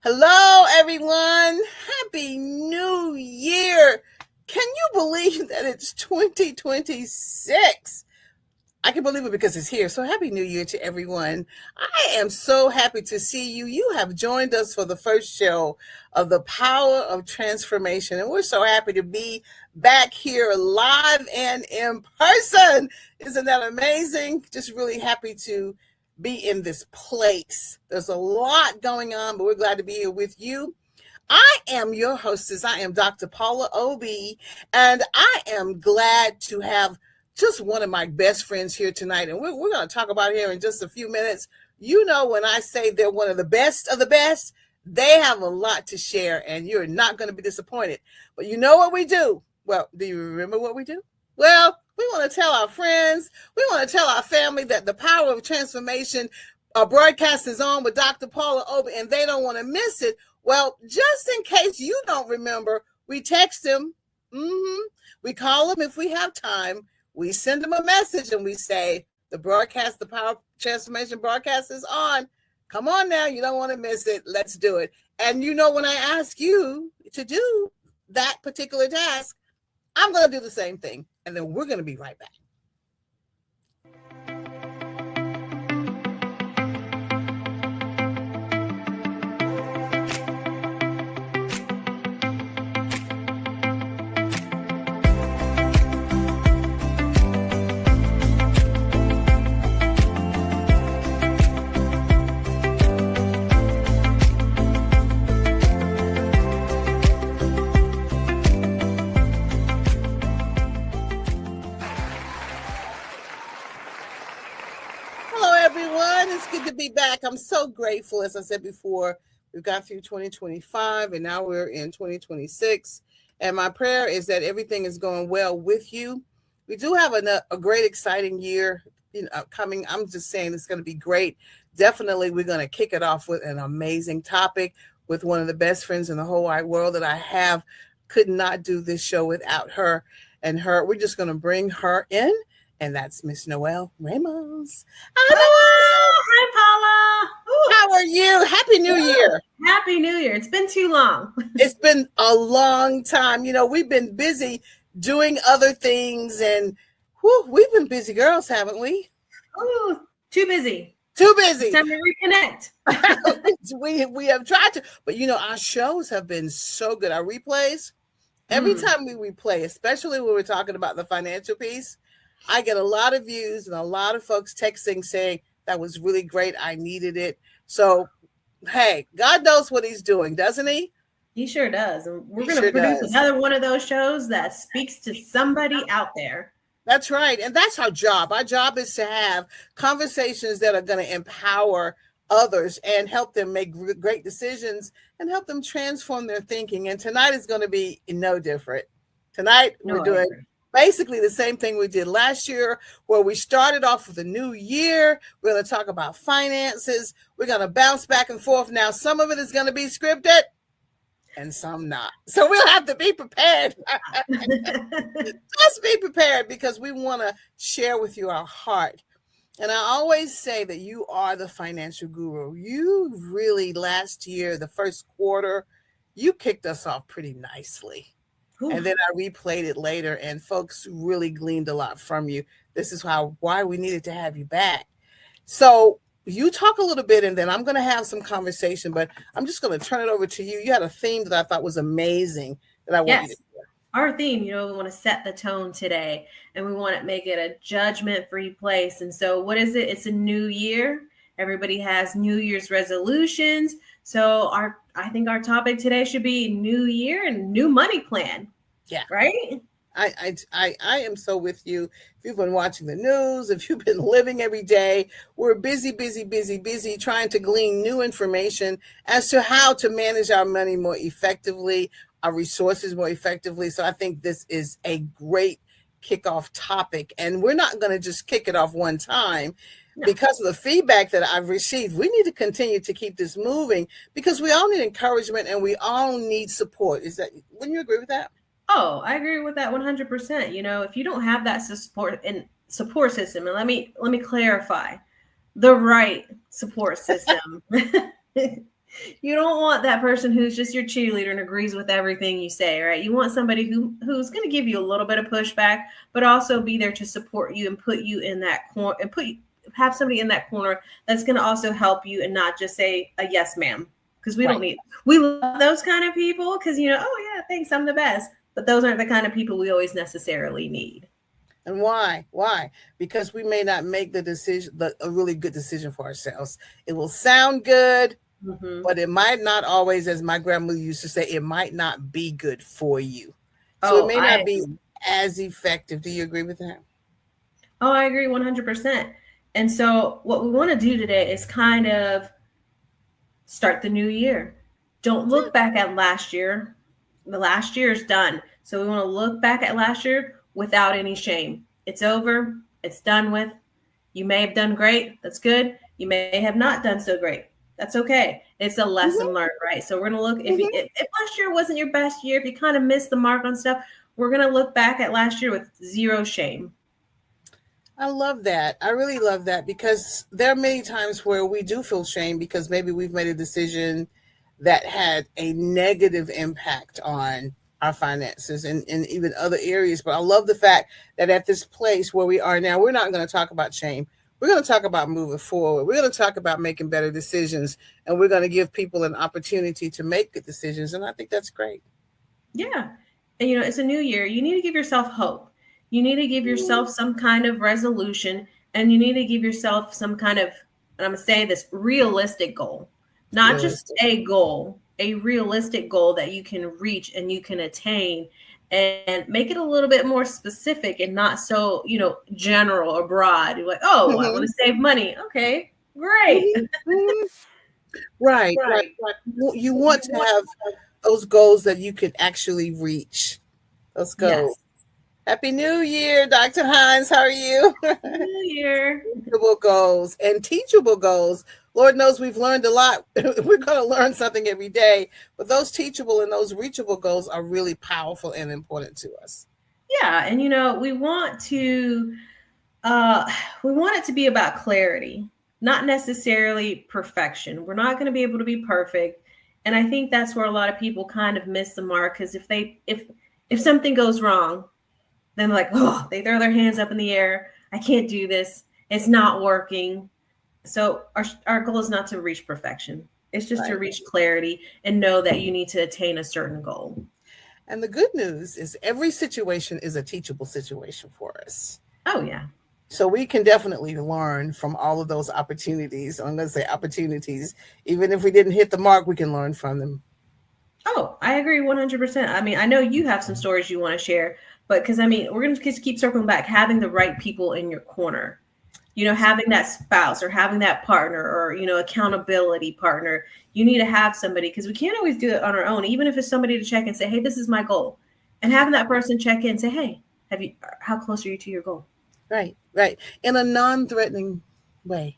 Hello, everyone. Happy New Year. Can you believe that it's 2026? I can believe it because it's here. So, Happy New Year to everyone. I am so happy to see you. You have joined us for the first show of The Power of Transformation. And we're so happy to be back here live and in person. Isn't that amazing? Just really happy to be in this place. There's a lot going on, but we're glad to be here with you. I am your hostess. I am Dr. Paula Obi, and I am glad to have just one of my best friends here tonight. And we're going to talk about here in just a few minutes. You know, when I say they're one of the best, they have a lot to share, and you're not going to be disappointed. But you know what we do? Well, do you remember what we do? Well, we want to tell our friends, we want to tell our family that the power of transformation broadcast is on with Dr. Paula Obi, and they don't want to miss it. Well, just in case you don't remember, we text them. We call them if we have time. We send them a message and we say, the power of transformation broadcast is on. Come on now, you don't want to miss it. Let's do it. And you know, when I ask you to do that particular task, I'm going to do the same thing. And then we're going to be right back. Good to be back. I'm so grateful. As I said before, we've got through 2025 and now we're in 2026. And my prayer is that everything is going well with you. We do have a great, exciting year coming. I'm just saying it's going to be great. Definitely, we're going to kick it off with an amazing topic with one of the best friends in the whole wide world that I have. Could not do this show without her. And we're just going to bring her in. And that's Miss Noel Ramos. Hi, Paula. Ooh. How are you? Happy New Year. Happy New Year. It's been too long. It's been a long time. You know, we've been busy doing other things, and we've been busy girls, haven't we? Ooh, too busy. Too busy. It's time to reconnect. we have tried to, but you know, our shows have been so good. Our replays, every time we replay, especially when we're talking about the financial piece, I get a lot of views and a lot of folks texting saying that was really great. I needed it. So, hey, God knows what he's doing, doesn't he? He sure does. And we're going to produce another one of those shows that speaks to somebody out there. That's right. And that's our job. Our job is to have conversations that are going to empower others and help them make great decisions and help them transform their thinking. And tonight is going to be no different. Tonight, we're doing basically the same thing we did last year, where we started off with a new year. We're going to talk about finances. We're going to bounce back and forth. Now, some of it is going to be scripted and some not. So we'll have to be prepared. Just be prepared, because we want to share with you our heart. And I always say that you are the financial guru. You really, last year, the first quarter, you kicked us off pretty nicely. Ooh. And then I replayed it later, and folks really gleaned a lot from you. This is why we needed to have you back. So you talk a little bit, and then I'm going to have some conversation, but I'm just going to turn it over to you. You had a theme that I thought was amazing that I want you to hear. Our theme, we want to set the tone today, and we want to make it a judgment-free place. And so what is it? It's a new year. Everybody has New Year's resolutions. So I think our topic today should be New Year and new money plan. Yeah. Right? I am so with you. If you've been watching the news, if you've been living every day, we're busy trying to glean new information as to how to manage our money more effectively, our resources more effectively. So I think this is a great kickoff topic, and we're not going to just kick it off one time. No. Because of the feedback that I've received, we need to continue to keep this moving, because we all need encouragement and we all need support. Wouldn't you agree with that? Oh, I agree with that 100%. If you don't have that support system, and let me clarify, the right support system. You don't want that person who's just your cheerleader and agrees with everything you say, right? You want somebody who's going to give you a little bit of pushback, but also be there to support you and put you in that corner and have somebody in that corner that's going to also help you and not just say a yes, ma'am. Because we love those kind of people because, oh yeah, thanks, I'm the best. But those aren't the kind of people we always necessarily need. And why? Why? Because we may not make a really good decision for ourselves. It will sound good, but it might not always, as my grandmother used to say, it might not be good for you. So it may not be as effective. Do you agree with that? Oh, I agree 100%. And so what we want to do today is kind of start the new year. Don't look back at last year. The last year is done. So we want to look back at last year without any shame. It's over. It's done with. You may have done great. That's good. You may have not done so great. That's okay. It's a lesson learned, right? So we're going to look, if last year wasn't your best year, if you kind of missed the mark on stuff, we're going to look back at last year with zero shame. I love that. I really love that because there are many times where we do feel shame because maybe we've made a decision that had a negative impact on our finances and even other areas. But I love the fact that at this place where we are now, we're not going to talk about shame. We're going to talk about moving forward. We're going to talk about making better decisions, and we're going to give people an opportunity to make good decisions. And I think that's great. Yeah. And, it's a new year. You need to give yourself hope. You need to give yourself some kind of resolution, and you need to give yourself some kind of, and I'm going to say this, realistic goal. Not just a goal, a realistic goal that you can reach and you can attain, and make it a little bit more specific and not so, general or broad. You're like, oh, I want to save money. Okay, great. Right. You want to have those goals that you can actually reach. Those goals. Yes. Happy New Year, Dr. Hines. How are you? New Year. Teachable goals and teachable goals. Lord knows we've learned a lot. We're going to learn something every day. But those teachable and those reachable goals are really powerful and important to us. Yeah. And, we want it to be about clarity, not necessarily perfection. We're not going to be able to be perfect. And I think that's where a lot of people kind of miss the mark, because if something goes wrong, then like, they throw their hands up in the air. I can't do this. It's not working. So our goal is not to reach perfection. It's just to reach clarity and know that you need to attain a certain goal. And the good news is every situation is a teachable situation for us. Oh, yeah. So we can definitely learn from all of those opportunities. I'm going to say opportunities. Even if we didn't hit the mark, we can learn from them. Oh, I agree 100%. I mean, I know you have some stories you want to share, but because, we're going to just keep circling back, having the right people in your corner, having that spouse or having that partner or, accountability partner. You need to have somebody, because we can't always do it on our own, even if it's somebody to check and say, hey, this is my goal. And having that person check in and say, hey, how close are you to your goal? Right. In a non-threatening way.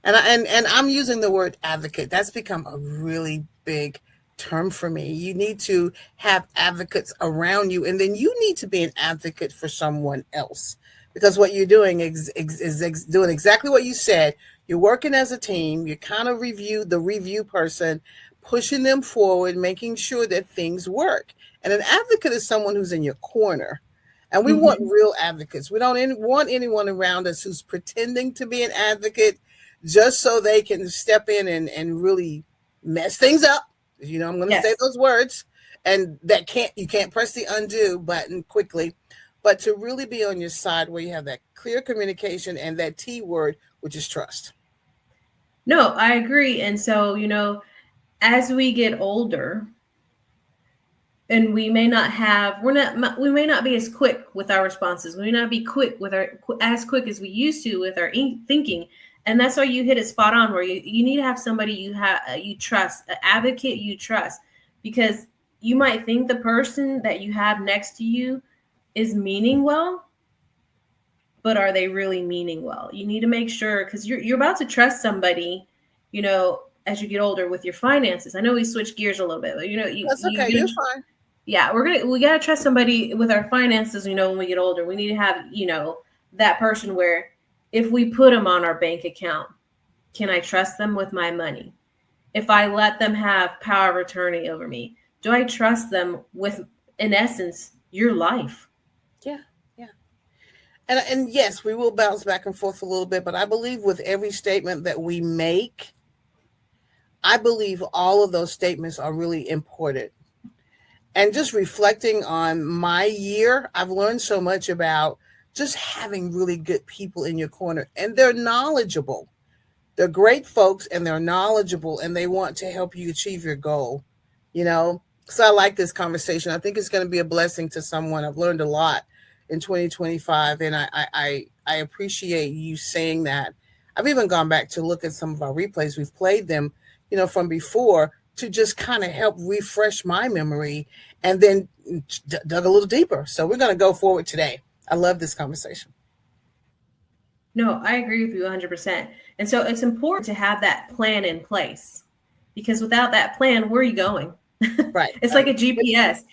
And I'm using the word advocate. That's become a really big term for me. You need to have advocates around you, and then you need to be an advocate for someone else, because what you're doing is doing exactly what you said. You're working as a team. You kind of the review person, pushing them forward, making sure that things work. And an advocate is someone who's in your corner. And we want real advocates. We don't want anyone around us who's pretending to be an advocate just so they can step in and really mess things up. I'm going to say those words, and you can't press the undo button quickly, but to really be on your side where you have that clear communication and that T word, which is trust. No, I agree. And so, as we get older, and we may not be as quick with our responses. We may not be as quick as we used to with our thinking. And that's why you hit it spot on, where you need to have somebody you trust, an advocate you trust, because you might think the person that you have next to you is meaning well, but are they really meaning well? You need to make sure, because you're about to trust somebody, as you get older with your finances. I know we switched gears a little bit, but that's okay. You're fine. Yeah, we gotta trust somebody with our finances. When we get older, we need to have that person where if we put them on our bank account, can I trust them with my money? if I let them have power of attorney over me? Do I trust them with, in essence, your life? Yeah, yeah. And yes, we will bounce back and forth a little bit, but I believe with every statement that we make, I believe all of those statements are really important. And just reflecting on my year, I've learned so much about just having really good people in your corner, and they're knowledgeable. They're great folks and they're knowledgeable and they want to help you achieve your goal, you know? So I like this conversation. I think it's going to be a blessing to someone. I've learned a lot in 2025 and I appreciate you saying that. I've even gone back to look at some of our replays. We've played them, from before to just kind of help refresh my memory and then dug a little deeper. So we're going to go forward today. I love this conversation. No, I agree with you 100%. And so it's important to have that plan in place, because without that plan, where are you going? Right. It's like a GPS.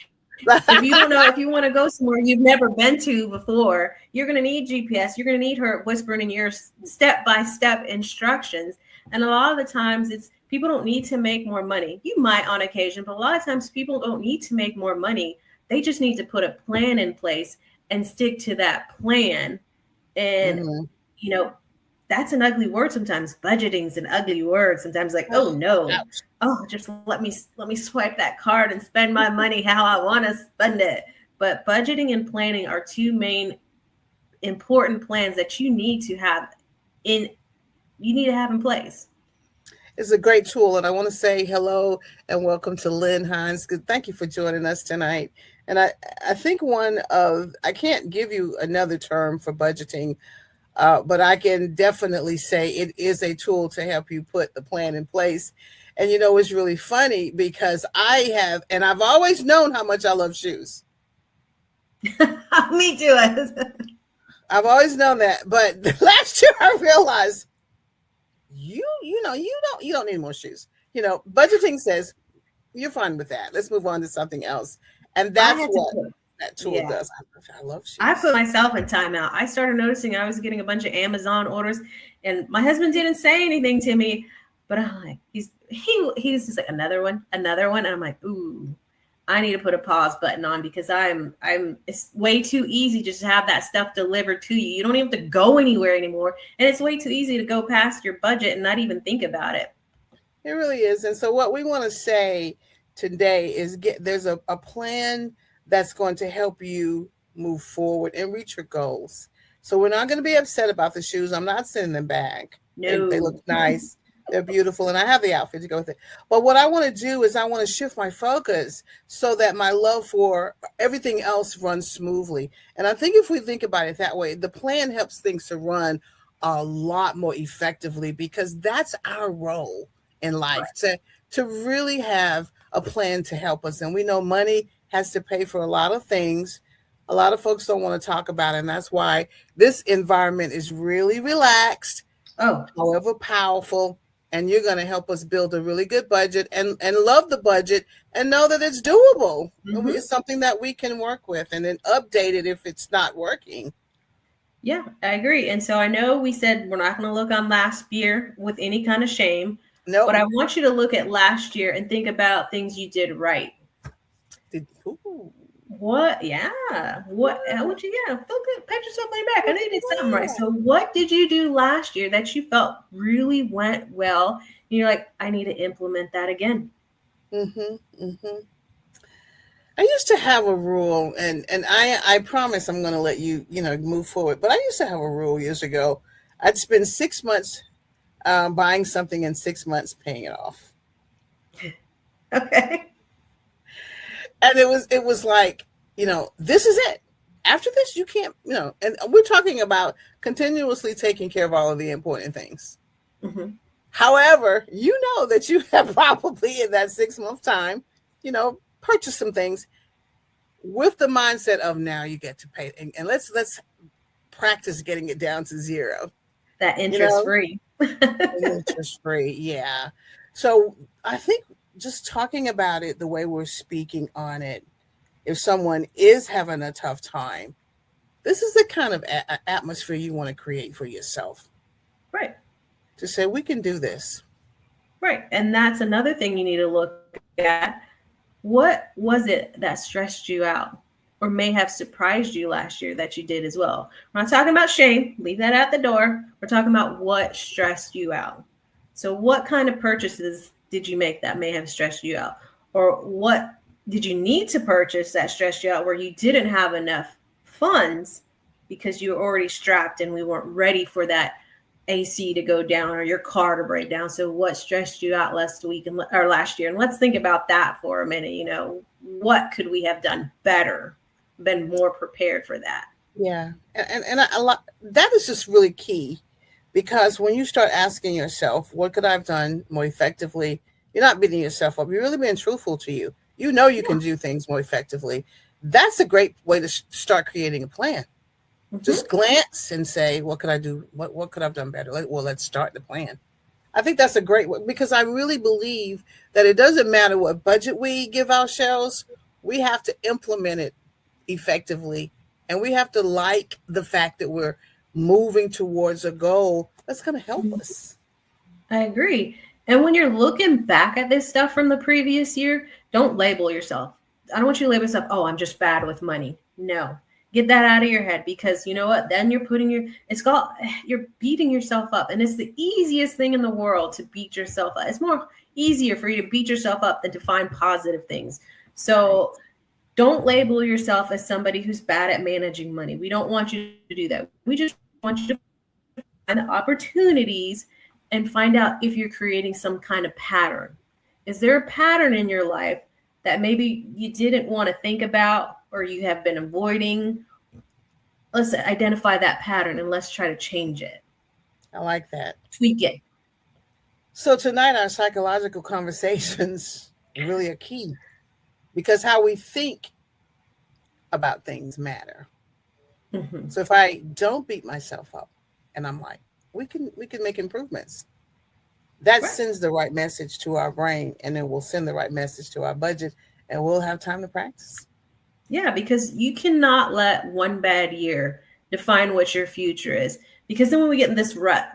If you don't know, if you want to go somewhere you've never been to before, you're going to need GPS. You're going to need her whispering in your step-by-step instructions. And a lot of the times it's people don't need to make more money. You might on occasion, but a lot of times people don't need to make more money. They just need to put a plan in place and stick to that plan. And, Mm-hmm. That's an ugly word sometimes. Budgeting's an ugly word sometimes, like, oh no. Ouch. Oh, just let me swipe that card and spend my money how I want to spend it. But budgeting and planning are two main important plans that you need to have in place. It's a great tool, and I want to say hello and welcome to Lynn Hines. Thank you for joining us tonight. And I think I can't give you another term for budgeting, but I can definitely say it is a tool to help you put the plan in place. And it's really funny because I've always known how much I love shoes. Me too. I've always known that, but last year I realized you don't need more shoes. Budgeting says you're fine with that. Let's move on to something else, and that's what that tool does. I love shoes. I put myself in timeout. I started noticing I was getting a bunch of Amazon orders, and my husband didn't say anything to me, but I'm like, he's just like another one, and I'm like, ooh, I need to put a pause button on, because it's way too easy just to have that stuff delivered to you. You don't even have to go anywhere anymore. And it's way too easy to go past your budget and not even think about it. It really is. And so what we want to say today is there's a plan that's going to help you move forward and reach your goals. So we're not going to be upset about the shoes. I'm not sending them back. No. They look nice. They're beautiful, and I have the outfit to go with it. But what I want to do is I want to shift my focus so that my love for everything else runs smoothly. And I think if we think about it that way, the plan helps things to run a lot more effectively, because that's our role in life, to really have a plan to help us. And we know money has to pay for a lot of things. A lot of folks don't want to talk about it, and that's why this environment is really relaxed, however powerful. And you're going to help us build a really good budget and love the budget and know that it's doable. Mm-hmm. It's something that we can work with, and then update it if it's not working. Yeah, I agree. And so I know we said we're not going to look on last year with any kind of shame. No. But I want you to look at last year and think about things you did right. What? Yeah. What? How would you? Yeah. Feel good. Pat yourself on your back. I know you did something right. So what did you do last year that you felt really went well? And you're like, I need to implement that again. Mm-hmm. Mm-hmm. I used to have a rule, and I promise I'm going to let you move forward. But I used to have a rule years ago. I'd spend 6 months buying something and 6 months paying it off. Okay. And it was like, this is it. After this, you can't, and we're talking about continuously taking care of all of the important things. Mm-hmm. However, that you have probably in that 6 month time, purchase some things with the mindset of now you get to pay. And let's practice getting it down to zero. That interest free. Interest free. Yeah. So I think just talking about it the way we're speaking on it, if someone is having a tough time, this is the kind of atmosphere you want to create for yourself. Right. To say, we can do this. Right. And that's another thing you need to look at. What was it that stressed you out or may have surprised you last year that you did as well? We're not talking about shame, leave that at the door. We're talking about what stressed you out. So, what kind of purchases did you make that may have stressed you out? Or what did you need to purchase that stressed you out where you didn't have enough funds because you were already strapped and we weren't ready for that AC to go down or your car to break down? So what stressed you out last week or last year? And let's think about that for a minute. You know, what could we have done better, been more prepared for that? Yeah, and a lot that is just really key, because when you start asking yourself, what could I have done more effectively? You're not beating yourself up. You're really being truthful to you. You know you can Yeah. do things more effectively. That's a great way to start creating a plan. Mm-hmm. Just glance and say, what could I do? What could I have done better? Well, let's start the plan. I think that's a great one, because I really believe that it doesn't matter what budget we give ourselves. We have to implement it effectively, and we have to like the fact that we're moving towards a goal that's going to help us. I agree. And when you're looking back at this stuff from the previous year, don't label yourself. I don't want you to label yourself, oh, I'm just bad with money. No. Get that out of your head, because you know what? Then you're you're beating yourself up. And it's the easiest thing in the world to beat yourself up. It's more easier for you to beat yourself up than to find positive things. Right. So don't label yourself as somebody who's bad at managing money. We don't want you to do that. We just want you to find the opportunities and find out if you're creating some kind of pattern. Is there a pattern in your life that maybe you didn't want to think about or you have been avoiding? Let's identify that pattern and let's try to change it, I like that. tweak it. So tonight, our psychological conversations really are key, because how we think about things matter. Mm-hmm. So if I don't beat myself up and I'm like, we can make improvements, that Right. sends the right message to our brain, and then we'll send the right message to our budget, and we'll have time to practice. Yeah, because you cannot let one bad year define what your future is. Because then when we get in this rut,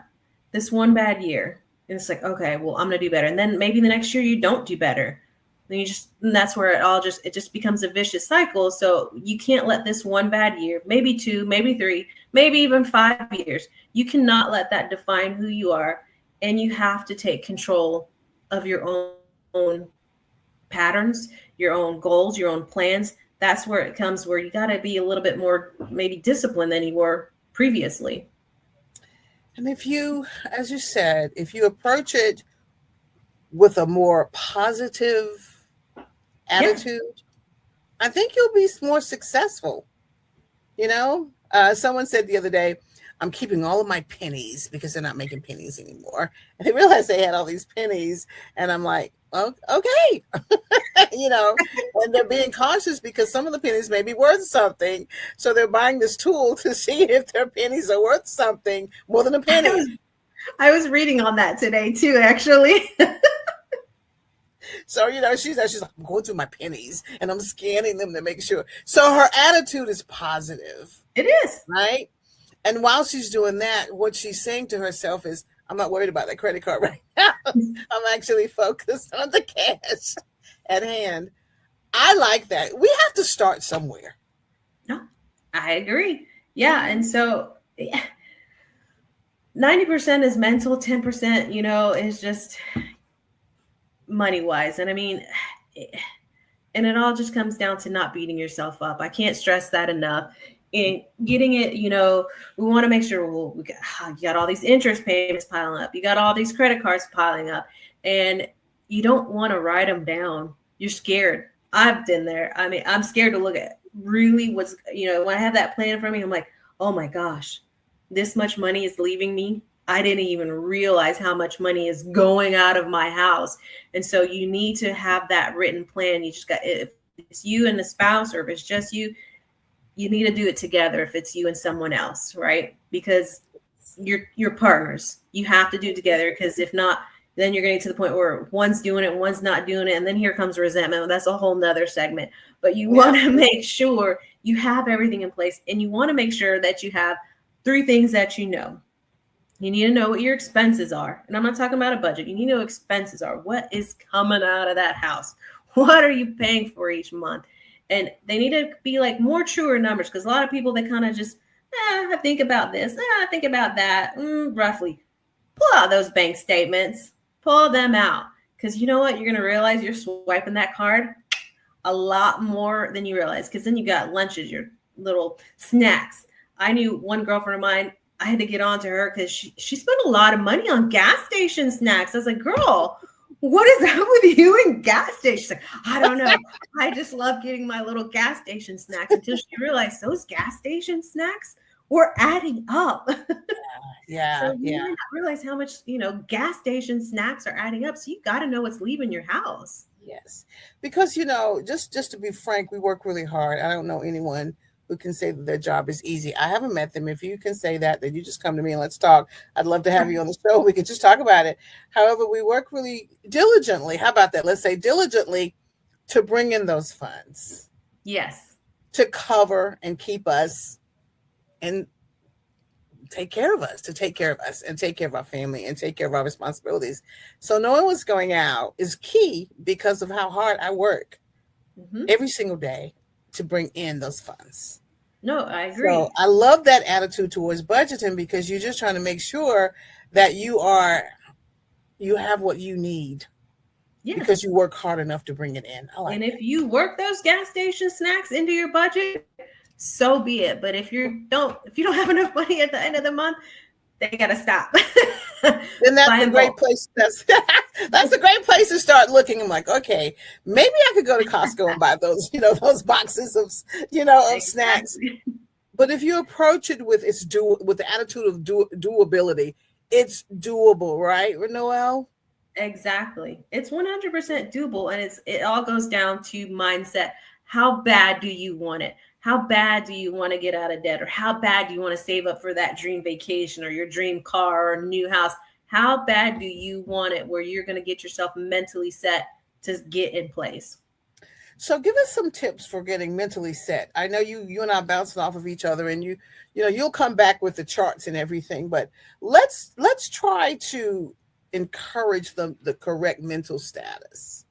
this one bad year, and it's like, okay, well, I'm gonna do better. And then maybe the next year you don't do better. Then and that's where it just becomes a vicious cycle. So you can't let this one bad year, maybe two, maybe three, maybe even 5 years. You cannot let that define who you are. And you have to take control of your own patterns, your own goals, your own plans. That's where it comes where you got to be a little bit more maybe disciplined than you were previously. And if you, as you said, if you approach it with a more positive Yeah. attitude, I think you'll be more successful. Someone said the other day, I'm keeping all of my pennies because they're not making pennies anymore. And they realized they had all these pennies. And I'm like, oh, okay. And they're being cautious because some of the pennies may be worth something. So they're buying this tool to see if their pennies are worth something more than a penny. I was reading on that today too, actually. So, she's like, I'm going through my pennies and I'm scanning them to make sure. So her attitude is positive, It is. right? And while she's doing that, what she's saying to herself is, I'm not worried about that credit card right now. I'm actually focused on the cash at hand. I like that. We have to start somewhere. No, I agree. Yeah. And so 90% is mental, 10%, is just money wise. And I mean, and it all just comes down to not beating yourself up. I can't stress that enough. In getting it, we want to make sure you got all these interest payments piling up. You got all these credit cards piling up, and you don't want to write them down. You're scared. I've been there. I mean, I'm scared to look at really what's, when I have that plan in front of me, I'm like, oh my gosh, this much money is leaving me. I didn't even realize how much money is going out of my house. And so you need to have that written plan. You just got, if it's you and the spouse, or if it's just you need to do it together. If it's you and someone else, right? Because you're partners. You have to do it together, because if not, then you're getting to the point where one's doing it, one's not doing it. And then here comes resentment. That's a whole nother segment. But you want to make sure you have everything in place, and you want to make sure that you have 3 things that you know. You need to know what your expenses are. And I'm not talking about a budget. You need to know what expenses are. What is coming out of that house? What are you paying for each month? And they need to be like more truer numbers, because a lot of people, they kind of just, I think about this, I think about that, roughly. Pull out those bank statements, pull them out. Because you know what? You're going to realize you're swiping that card a lot more than you realize, because then you got lunches, your little snacks. I knew one girlfriend of mine, I had to get on to her because she spent a lot of money on gas station snacks. I was like, girl, what is up with you and gas stations? She's like, I don't know. I just love getting my little gas station snacks, until she realized those gas station snacks were adding up. Yeah, So you yeah. might not realize how much, gas station snacks are adding up. So you got to know what's leaving your house. Yes. Because, just to be frank, we work really hard. I don't know anyone who can say that their job is easy. I haven't met them. If you can say that, then you just come to me and let's talk. I'd love to have you on the show. We could just talk about it. However, we work really diligently. How about that? Let's say diligently to bring in those funds, Yes. to cover and keep us and take care of us, to take care of us and take care of our family and take care of our responsibilities. So knowing what's going out is key, because of how hard I work every single day to bring in those funds. No, I agree. So I love that attitude towards budgeting, because you're just trying to make sure that you have what you need, Yes. because you work hard enough to bring it in. I like And that. if you work those gas station snacks into your budget, so be it. But if you don't have enough money at the end of the month, they gotta stop. Then that's a great place. That's a great place to start looking. I'm like, okay, maybe I could go to Costco and buy those, those boxes of, of snacks. But if you approach it with with the attitude of doability, it's doable, right, Noel? Exactly. It's 100% doable, and it all goes down to mindset. How bad do you want it? How bad do you want to get out of debt? Or how bad do you want to save up for that dream vacation or your dream car or new house? How bad do you want it, where you're going to get yourself mentally set to get in place? So give us some tips for getting mentally set. I know you and I bouncing off of each other, and you'll come back with the charts and everything, but let's try to encourage the correct mental status.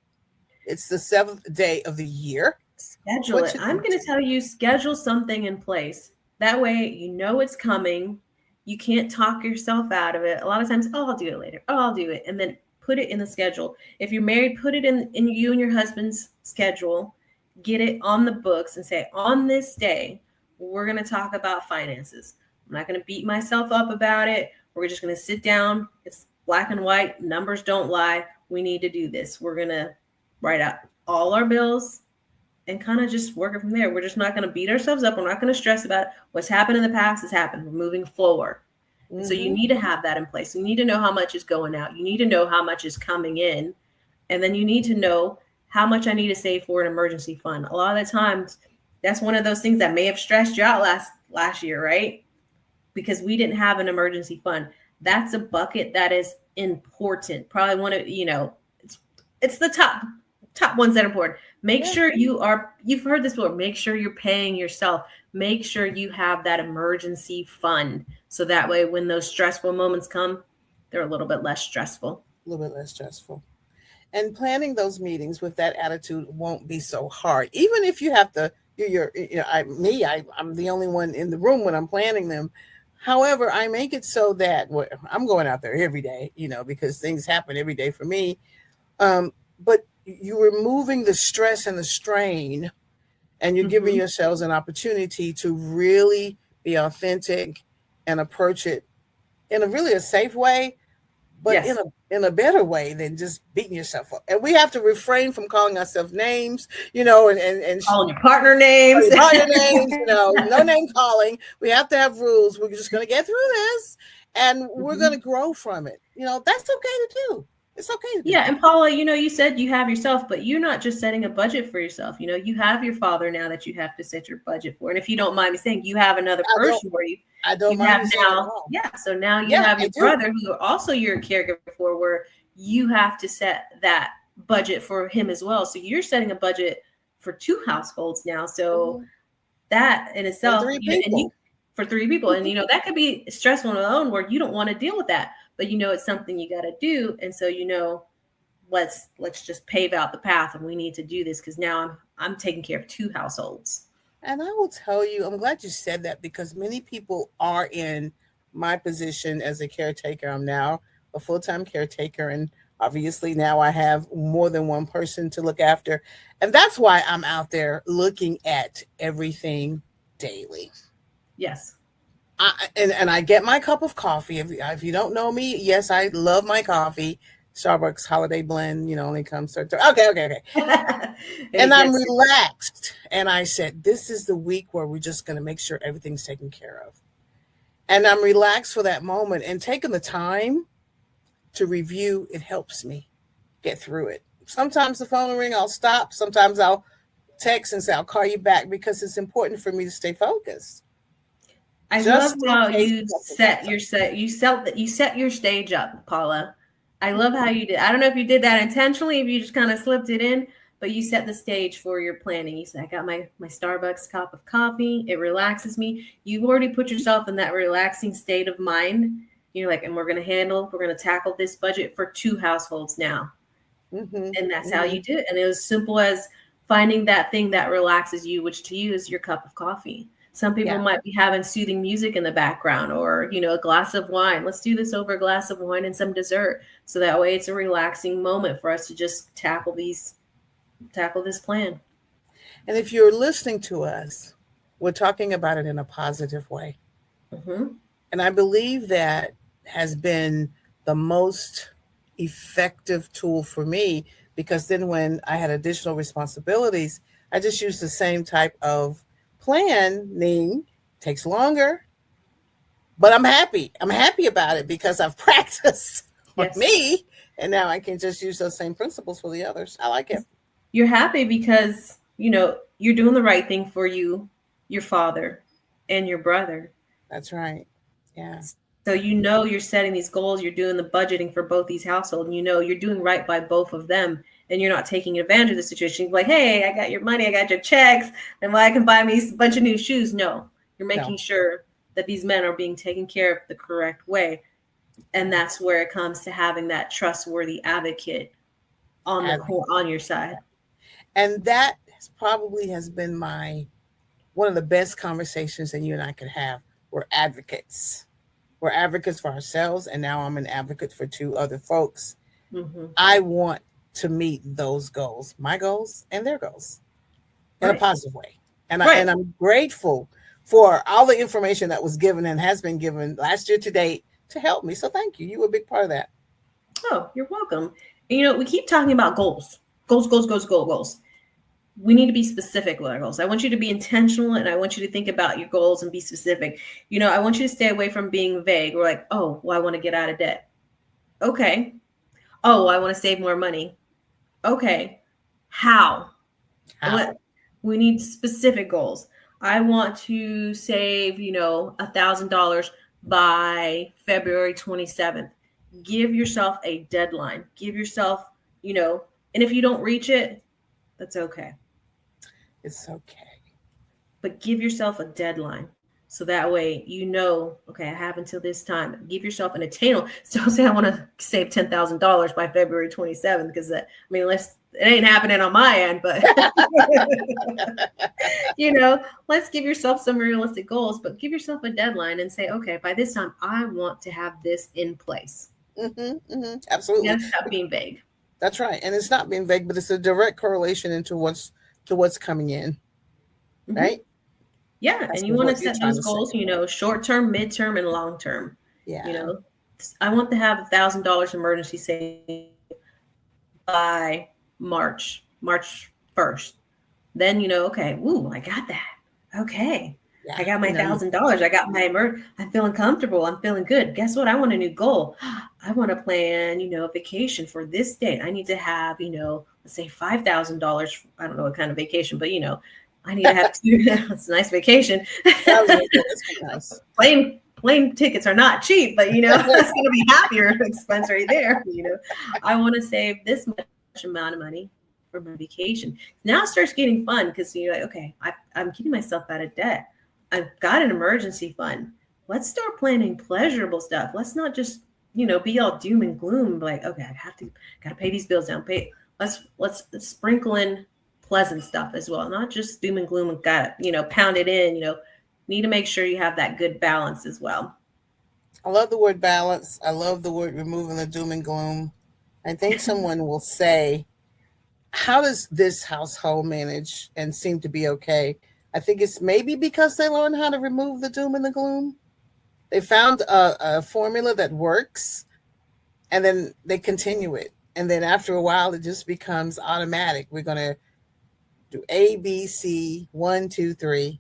It's the 7th day of the year. Schedule it. I'm going to tell you, schedule something in place. That way, you know it's coming. You can't talk yourself out of it. A lot of times, oh, I'll do it later. Oh, I'll do it. And then put it in the schedule. If you're married, put it in you and your husband's schedule. Get it on the books and say, on this day, we're going to talk about finances. I'm not going to beat myself up about it. We're just going to sit down. It's black and white. Numbers don't lie. We need to do this. We're going to write out all our bills and kind of just work it from there. We're just not going to beat ourselves up. We're not going to stress about it. What's happened in the past has happened. We're moving forward. Mm-hmm. So you need to have that in place. You need to know how much is going out. You need to know how much is coming in. And then you need to know how much I need to save for an emergency fund. A lot of the times, that's one of those things that may have stressed you out last year, right? Because we didn't have an emergency fund. That's a bucket that is important. Probably one of, it's the top ones that are important. Make sure you've heard this before, make sure you're paying yourself. Make sure you have that emergency fund. So that way, when those stressful moments come, they're a little bit less stressful. A little bit less stressful. And planning those meetings with that attitude won't be so hard. Even if you have to, I'm the only one in the room when I'm planning them. However, I make it so that I'm going out there every day, because things happen every day for me. But you're removing the stress and the strain, and you're giving yourselves an opportunity to really be authentic and approach it in a safe way, but Yes. in a better way than just beating yourself up. And we have to refrain from calling ourselves names, and calling your partner names. No name calling. We have to have rules. We're just going to get through this, and we're going to grow from it. That's okay to do. It's okay to do. Yeah, and Paula, you said you have yourself, but you're not just setting a budget for yourself. You have your father now that you have to set your budget for. And if you don't mind me saying, you have another person where I don't mind now. Yeah, so now you have your brother who also you're a caregiver for, where you have to set that budget for him as well. So you're setting a budget for 2 households now. So that in itself, for 3 people. And, that could be stressful on its own where you don't want to deal with that, but it's something you got to do. And so, let's just pave out the path and we need to do this because now I'm taking care of 2 households. And I will tell you, I'm glad you said that because many people are in my position as a caretaker. I'm now a full-time caretaker, and obviously now I have more than one person to look after. And that's why I'm out there looking at everything daily. Yes. And I get my cup of coffee. If you don't know me, yes, I love my coffee. Starbucks Holiday Blend, only comes to okay. And I'm relaxed. And I said, this is the week where we're just going to make sure everything's taken care of. And I'm relaxed for that moment and taking the time to review. It helps me get through it. Sometimes the phone will ring, I'll stop. Sometimes I'll text and say, I'll call you back because it's important for me to stay focused. I love how you set your stage up, Paula. I love how you did. I don't know if you did that intentionally, if you just kind of slipped it in, but you set the stage for your planning. You said, I got my Starbucks cup of coffee. It relaxes me. You've already put yourself in that relaxing state of mind. You're like, and we're going to tackle this budget for 2 households now. Mm-hmm. And that's how you do it. And it was simple as finding that thing that relaxes you, which to you is your cup of coffee. Some people might be having soothing music in the background or, a glass of wine. Let's do this over a glass of wine and some dessert. So that way it's a relaxing moment for us to just tackle this plan. And if you're listening to us, we're talking about it in a positive way. Mm-hmm. And I believe that has been the most effective tool for me because then when I had additional responsibilities, I just used the same type of planning. Takes longer, but I'm happy. I'm happy about it because I've practiced with me, and now I can just use those same principles for the others. I like it. You're happy because, you're doing the right thing for you, your father, and your brother. That's right. Yeah. So you're setting these goals, you're doing the budgeting for both these households, and you're doing right by both of them. And you're not taking advantage of the situation. You're like, hey, I got your money, I got your checks, and I can buy me a bunch of new shoes. No, you're making sure that these men are being taken care of the correct way. And that's where it comes to having that trustworthy advocate on your side. And that probably has been one of the best conversations that you and I could have. We're advocates. We're advocates for ourselves. And now I'm an advocate for 2 other folks. Mm-hmm. I want to meet those goals, my goals and their goals in a positive way. And I'm grateful for all the information that was given and has been given last year to date to help me. So thank you. You were a big part of that. Oh, you're welcome. And, we keep talking about goals. Goals. We need to be specific with our goals. I want you to be intentional and I want you to think about your goals and be specific. I want you to stay away from being vague. We're like, oh, well, I want to get out of debt. Okay. Oh, I want to save more money. Okay. How? We need specific goals. I want to save, $1,000 by February 27th. Give yourself a deadline. Give yourself, and if you don't reach it, that's okay. It's okay. But give yourself a deadline. So that way, okay, I have until this time. Give yourself an attainable. Don't say I want to save $10,000 by February 27th because it ain't happening on my end. But let's give yourself some realistic goals. But give yourself a deadline and say, okay, by this time, I want to have this in place. Mm-hmm, mm-hmm, absolutely. Stop being vague. That's right, and it's not being vague, but it's a direct correlation into what's coming in, mm-hmm. right? Yeah, and you want to set those goals, short term, midterm, and long term. Yeah. I want to have $1,000 emergency savings by March 1st. Then, okay, ooh, I got that. Okay. Yeah, I got my $1,000. I got I'm feeling comfortable. I'm feeling good. Guess what? I want a new goal. I want to plan, a vacation for this date. I need to have, let's say $5,000. I don't know what kind of vacation, but, I need to have it's a nice vacation. Plane tickets are not cheap, but it's going to be happier expense right there. I want to save this much amount of money for my vacation. Now it starts getting fun because you're like, okay, I'm keeping myself out of debt. I've got an emergency fund. Let's start planning pleasurable stuff. Let's not just, be all doom and gloom. Like, okay, gotta pay these bills down. Let's sprinkle in pleasant stuff as well. Not just doom and gloom and pound it in, need to make sure you have that good balance as well. I love the word balance. I love the word removing the doom and gloom. I think someone will say, how does this household manage and seem to be okay? I think it's maybe because they learned how to remove the doom and the gloom. They found a formula that works, and then they continue it. And then after a while, it just becomes automatic. We're going to do A, B, C, 1, 2, 3.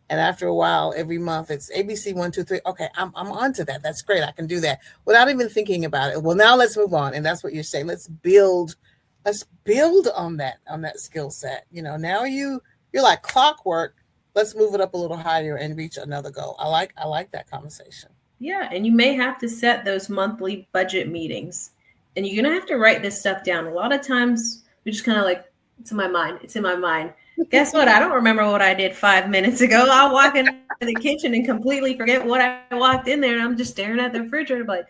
And after a while, every month it's ABC 1, 2, 3. Okay, I'm onto that. That's great. I can do that without even thinking about it. Well, now let's move on. And that's what you're saying. Let's build on that skill set. Now you're like clockwork. Let's move it up a little higher and reach another goal. I like that conversation. Yeah, and you may have to set those monthly budget meetings, and you're gonna have to write this stuff down. A lot of times we just kind of like, it's in my mind. It's in my mind. Guess what? I don't remember what I did 5 minutes ago. I'll walk into the kitchen and completely forget what I walked in there, and I'm just staring at the refrigerator like,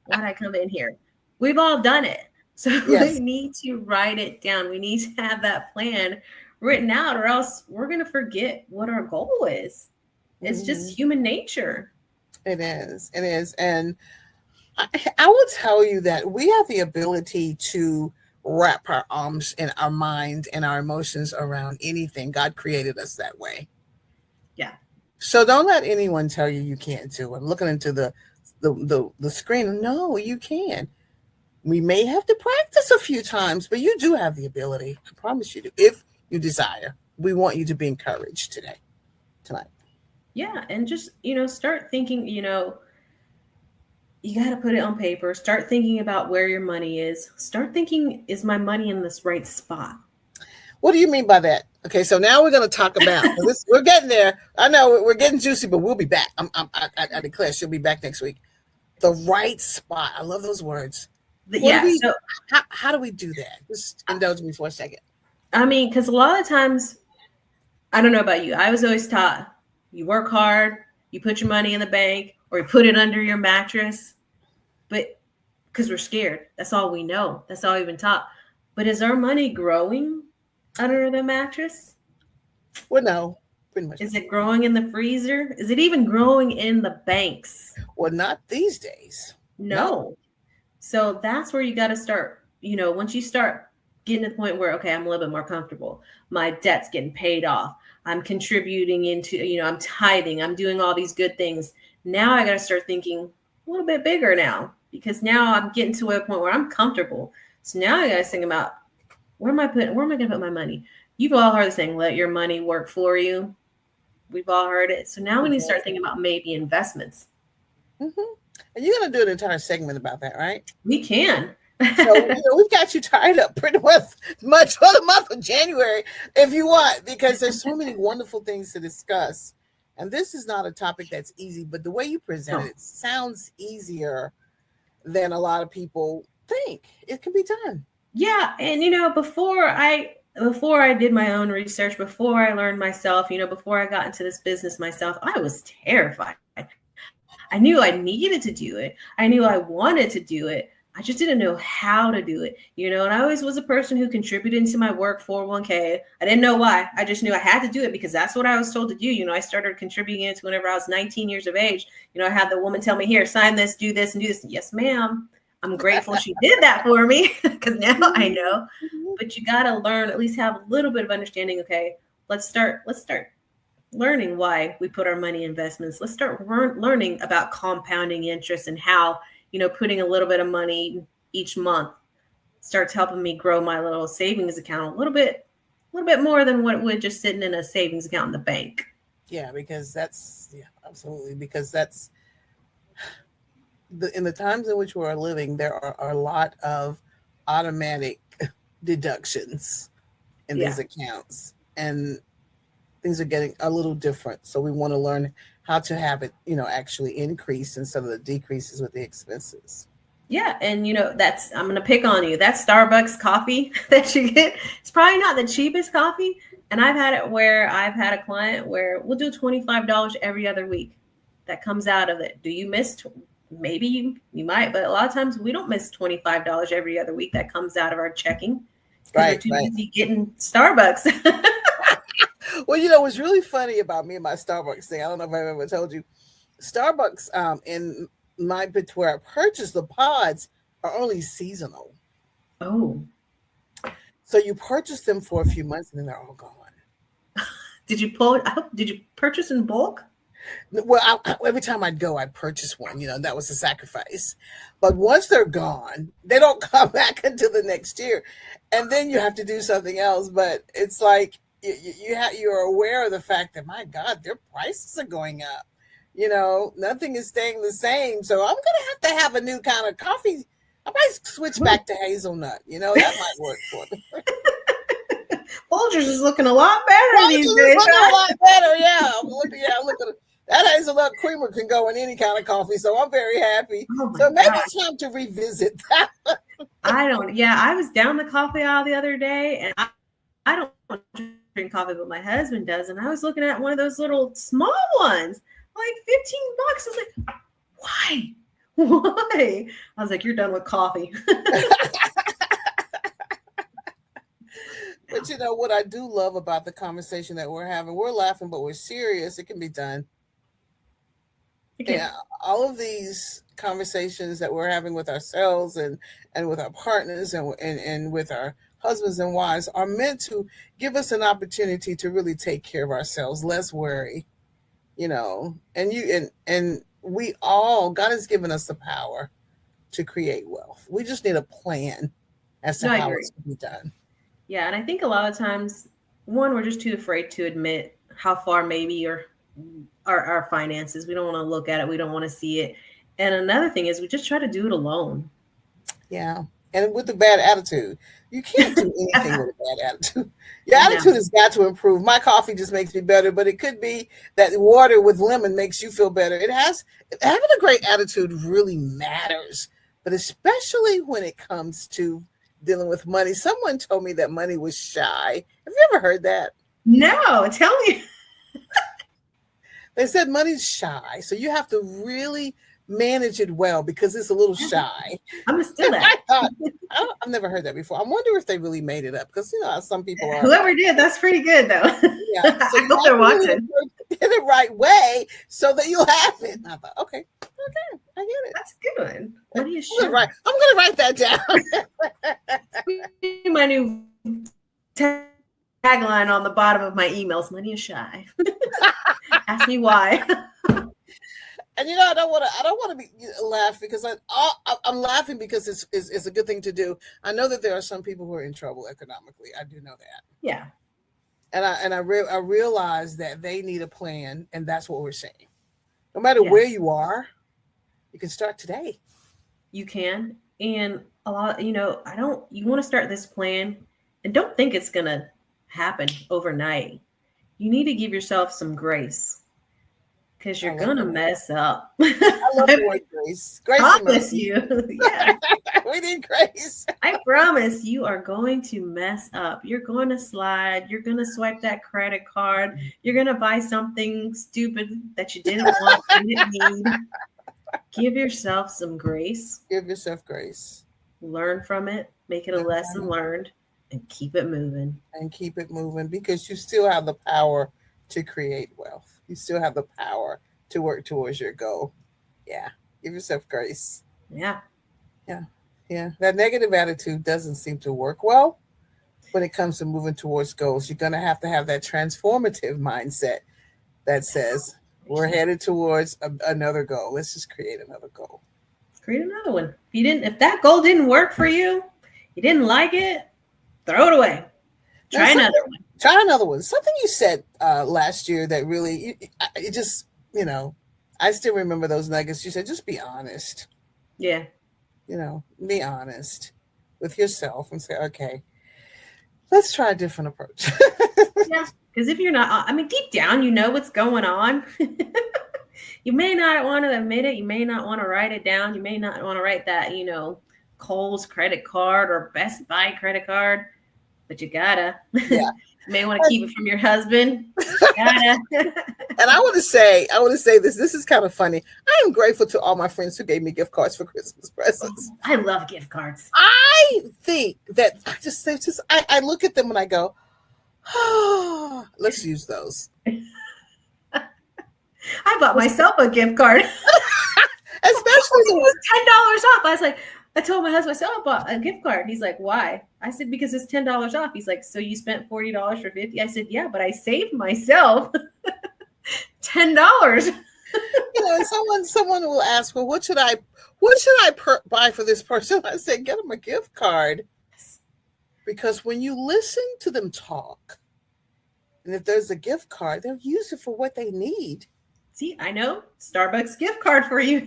why'd I come in here? We've all done it. So yes. We need to write it down. We need to have that plan written out, or else we're going to forget what our goal is. It's just human nature. It is. And I will tell you that we have the ability to wrap our arms and our mind and our emotions around anything. God created us that way. Yeah. So don't let anyone tell you can't do it. I'm looking into the screen. No, you can. We may have to practice a few times, but you do have the ability. I promise you do. If you desire, we want you to be encouraged tonight. Yeah. And just, start thinking, you got to put it on paper. Start thinking about where your money is. Start thinking, is my money in this right spot? What do you mean by that? Okay, so now we're going to talk about this. We're getting there. I know we're getting juicy, but we'll be back. I declare she'll be back next week. The right spot. I love those words. How do we do that? Just indulge me for a second. I mean, because a lot of times, I don't know about you. I was always taught, you work hard, you put your money in the bank, or you put it under your mattress. But because we're scared, that's all we know. That's all we've been taught. But is our money growing under the mattress? Well, no, pretty much. Is it growing in the freezer? Is it even growing in the banks? Well, not these days. No. So that's where you got to start. Once you start getting to the point where, okay, I'm a little bit more comfortable. My debt's getting paid off. I'm contributing into, I'm tithing. I'm doing all these good things. Now I got to start thinking a little bit bigger now, because now I'm getting to a point where I'm comfortable. So now I got to think about, where am I going to put my money? You've all heard the saying, let your money work for you. We've all heard it. So now we need to start thinking about maybe investments. Mm-hmm. And you're going to do an entire segment about that, right? We can. So we've got you tied up pretty much for the month of January, if you want, because there's so many wonderful things to discuss. And this is not a topic that's easy, but the way you present it sounds easier than a lot of people think. It can be done. Yeah. And, before I did my own research, before I learned myself, before I got into this business myself, I was terrified. I knew I needed to do it. I knew I wanted to do it. I just didn't know how to do it, and I always was a person who contributed into my work 401k. I didn't know why. I just knew I had to do it because that's what I was told to do. I started contributing into whenever I was 19 years of age. I had the woman tell me, here, sign this, do this, and do this. Yes, ma'am. I'm grateful she did that for me because now I know. But you got to learn, at least have a little bit of understanding. Okay, let's start learning why we put our money in investments. Let's start learning about compounding interest and how, putting a little bit of money each month starts helping me grow my little savings account a little bit more than what it would just sitting in a savings account in the bank. Yeah, because absolutely. Because that's in the times in which we are living, there are a lot of automatic deductions in these accounts, and things are getting a little different. So we want to learn how to have it, actually increase instead of the decreases with the expenses. Yeah. And, I'm going to pick on you. That Starbucks coffee that you get, it's probably not the cheapest coffee. And I've had it where I've had a client where we'll do $25 every other week that comes out of it. Do you miss? Maybe you might, but a lot of times we don't miss $25 every other week that comes out of our checking because we're Right, too right. busy getting Starbucks. Well, you know what's really funny about me and my Starbucks thing, I don't know if I've ever told you, Starbucks in my bit where I purchased the pods are only seasonal. Oh, So you purchase them for a few months and then they're all gone. did you pull? Did you purchase in bulk? Well, every time I'd go, I'd purchase one. You know, that was a sacrifice. But once they're gone, they don't come back until the next year, and then you have to do something else. But it's like you're aware of the fact that my God, their prices are going up. You know, nothing is staying the same. So I'm gonna have a new kind of coffee. I might switch back to hazelnut. You know, that might work for me. Folgers is looking a lot better Folgers these is days. looking a lot better. Yeah, I'm looking. That hazelnut creamer can go in any kind of coffee, so I'm very happy. Oh my So maybe God. it's time to revisit that. I don't, yeah, I was down the coffee aisle the other day and I don't drink coffee, but my husband does. And I was looking at one of those little small ones, like $15. I was like, why? Why? I was like, you're done with coffee. But you know what I do love about the conversation that we're having? We're laughing, but we're serious. It can be done. Okay. Yeah, all of these conversations that we're having with ourselves and with our partners and with our husbands and wives are meant to give us an opportunity to really take care of ourselves, less worry, you know. And we all, God has given us the power to create wealth. We just need a plan as to No, I how agree. it's to be done. Yeah. And I think a lot of times, one, we're just too afraid to admit how far maybe our finances. We don't want to look at it. We don't want to see it. And another thing is we just try to do it alone. Yeah. And with a bad attitude, you can't do anything with a bad attitude. Your No. attitude has got to improve. My coffee just makes me better, but it could be that water with lemon makes you feel better. Having a great attitude really matters, but especially when it comes to dealing with money. Someone told me that money was shy. Have you ever heard that? No, tell me. They said money's shy, so you have to really manage it well because it's a little shy. I'm gonna steal I that. thought, I've never heard that before. I wonder if they really made it up because you know how some people are. Whoever did, that's pretty good though. Yeah, so I you hope have they're to really watching. get it right way so that you'll have it. And I thought, okay, I get it. That's a good one. What are you I'm gonna write that down. My new tagline on the bottom of my emails: "Money is shy." Ask me why. And you know, I don't want to be laugh because I'm laughing because it's a good thing to do. I know that there are some people who are in trouble economically. I do know that. Yeah. And I realize that they need a plan, and that's what we're saying. No matter Yes. where you are, you can start today. You can. And a lot, you want to start this plan and don't think it's going to happen overnight. You need to give yourself some grace because I you're love going to the word. mess up. I love the word grace. Grace and Promise mercy. you. Yeah. We need grace. I promise you are going to mess up. You're going to slide. You're going to swipe that credit card. You're going to buy something stupid that you didn't want, you didn't need. Give yourself some grace. Give yourself grace. Learn from it. Make it a lesson learned and keep it moving. And keep it moving because you still have the power to create wealth. You still have the power to work towards your goal. Yeah. Give yourself grace. Yeah. Yeah. Yeah. That negative attitude doesn't seem to work well when it comes to moving towards goals. You're going to have that transformative mindset that says we're headed towards another goal. Let's just create another goal. Create another one. If that goal didn't work for you, you didn't like it, throw it away. Try another one. Try another one. Something you said last year that really, it just, I still remember those nuggets. You said, just be honest. Yeah. Be honest with yourself and say, okay, let's try a different approach. Yeah. Because if you're not, deep down, you know what's going on. You may not want to admit it. You may not want to write it down. You may not want to write that, Kohl's credit card or Best Buy credit card. but you gotta. Yeah. You may want to keep it from your husband. Gotta. And I want to say this. This is kind of funny. I am grateful to all my friends who gave me gift cards for Christmas presents. I love gift cards. I think that I look at them and I go, oh, let's use those. I bought myself a gift card. Especially it was $10 off. I was like, I told my husband, I said, oh, I bought a gift card. He's like, why? I said, because it's $10 off. He's like, so you spent $40 for 50? I said, yeah, but I saved myself $10. Someone will ask, well, what should I buy for this person? I say, get them a gift card. Because when you listen to them talk, and if there's a gift card, they'll use it for what they need. See, I know. Starbucks gift card for you.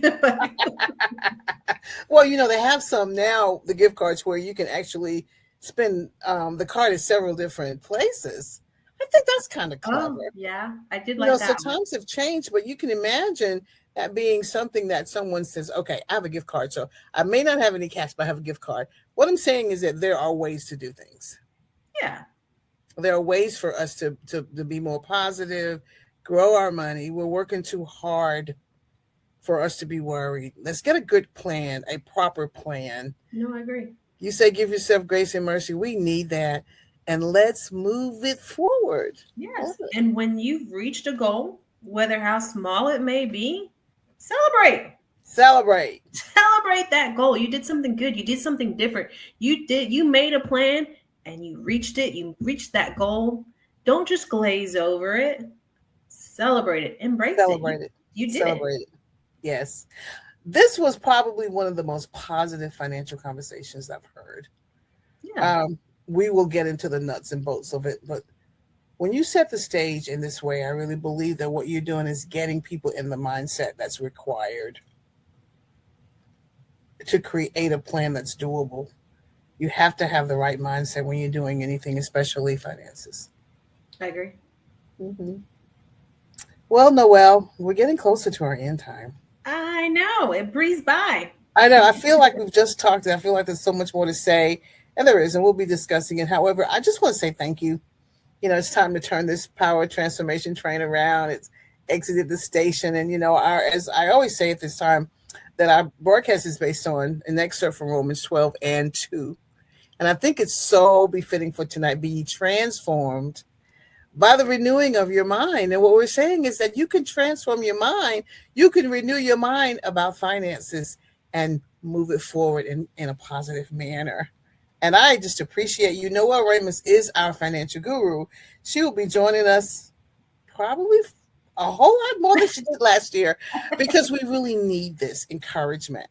Well, they have some now, the gift cards where you can actually spend the card in several different places. I think that's kind of clever. Yeah, I did like that. So times have changed, but you can imagine that being something that someone says, okay, I have a gift card. So I may not have any cash, but I have a gift card. What I'm saying is that there are ways to do things. Yeah. There are ways for us to be more positive, grow our money. We're working too hard for us to be worried. Let's get a good plan, a proper plan. No, I agree. You say give yourself grace and mercy. We need that. And let's move it forward. Yes. And when you've reached a goal, whether how small it may be, celebrate. Celebrate that goal. You did something good. You did something different. You made a plan and you reached it. You reached that goal. Don't just glaze over it. Celebrate it. Embrace it. You did Celebrate it. Yes. This was probably one of the most positive financial conversations I've heard. Yeah. We will get into the nuts and bolts of it, but when you set the stage in this way, I really believe that what you're doing is getting people in the mindset that's required to create a plan that's doable. You have to have the right mindset when you're doing anything, especially finances. I agree. Mm-hmm. Well, Noel, we're getting closer to our end time. I know. It breezed by. I know. I feel like we've just talked, and I feel like there's so much more to say, and there is, and we'll be discussing it. However, I just want to say thank you. It's time to turn this power transformation train around. It's exited the station, and as I always say at this time, that our broadcast is based on an excerpt from Romans 12:2, and I think it's so befitting for tonight. Be ye transformed by the renewing of your mind. And what we're saying is that you can transform your mind. You can renew your mind about finances and move it forward in a positive manner. And I just appreciate you. Noel Ramos is our financial guru. She will be joining us probably a whole lot more than she did last year, because we really need this encouragement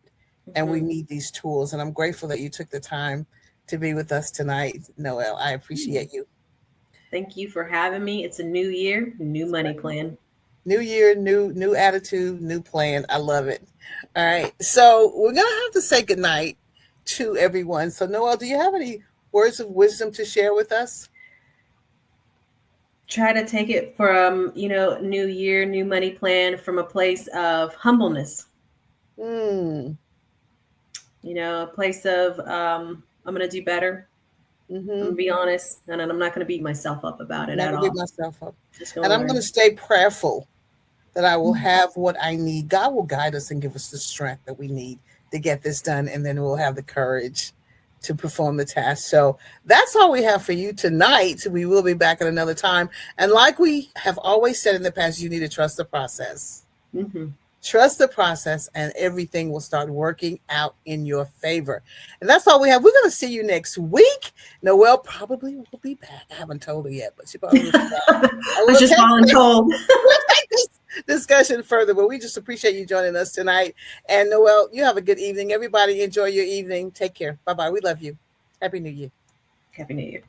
and we need these tools. And I'm grateful that you took the time to be with us tonight, Noel. I appreciate you. Thank you for having me. It's a new year, new money plan. New year, new attitude, new plan. I love it. All right. So we're going to have to say goodnight to everyone. So Noel, do you have any words of wisdom to share with us? Try to take it from, new year, new money plan from a place of humbleness. A place of, I'm going to do better. I'm going to be honest, and I'm not going to beat myself up about it at all. Beat myself up. And I'm going to stay prayerful that I will have what I need. God will guide us and give us the strength that we need to get this done, and then we'll have the courage to perform the task. So that's all we have for you tonight. We will be back at another time. And like we have always said in the past, you need to trust the process. Trust the process, and everything will start working out in your favor. And that's all we have. We're going to see you next week. Noel probably will be back. I haven't told her yet, but she probably will be back. I just voluntold. We'll take this discussion further, but we just appreciate you joining us tonight. And Noel, you have a good evening. Everybody enjoy your evening. Take care. Bye-bye. We love you. Happy New Year. Happy New Year.